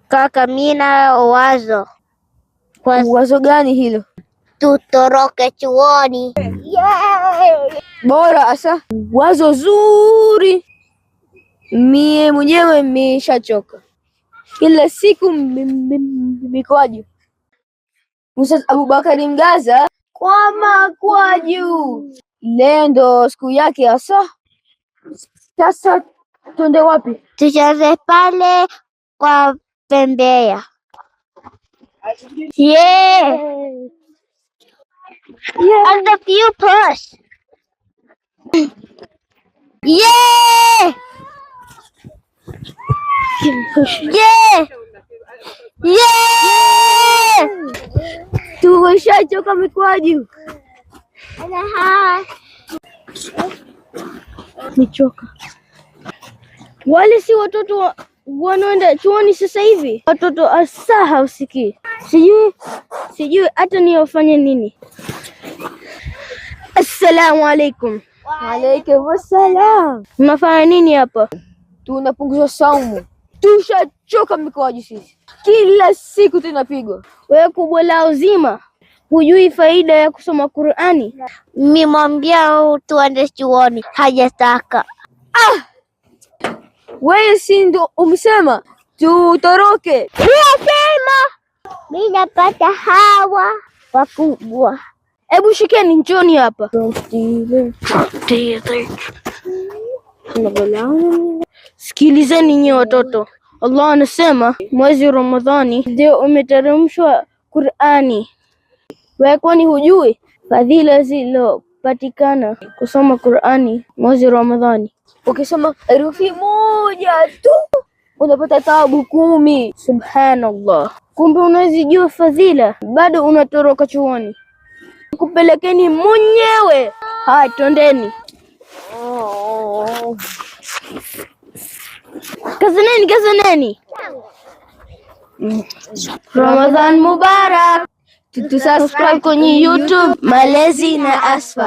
Kaka, mina wazo. Wazo gani hilo? Tutoroke chuoni. Bora asa, wazo zuri. Mie mwenyewe nimeshachoka kila siku mikwaju. Ustadh Abubakari Mgaza kwa makwaju. Leo ndo siku yake hasa. Sasa twende wapi? Tucheze pale kwa Pembea. Yeah. And the few push. Yeah. Yeah. Yeah. Tumeshachoka mikwaju. Nichoka. Wale si watoto wanaenda chuoni sasa hivi? Watoto asa hausikii. Sijui hata ni wafanye nini. Assalamu alaikum. Waalaikum assalam. Mnafanya nini hapa? Tunapunguza saumu. Tushachoka mikwaju sisi. Kila siku tunapigwa. Wewe kubwa la uzima, hujui faida ya kusoma Qur'ani? Nimwambia tuende chuoni, hajataka. Wewe si ndo umesema tutoroke? Sema mimi napata hawa wakubwa. Hebu shikeni, njoni hapa. Sikilizeni nyinyi watoto, Allah anasema mwezi Ramadhani ndio umeteremshwa Qur'ani. Wewe kwani hujui fadhila zilopatikana kusoma Qur'ani mwezi Ramadhani? Ukisoma herufi moja tu unapata thawabu 10. Subhanallah. Kumbe unazijua fadhila, bado unatoroka chuoni. Kupelekeni mwenyewe. Hai, twendeni. Kazaneni. Ramadhan Mubarak. Subscribe kwenye YouTube Malezi na Asfar.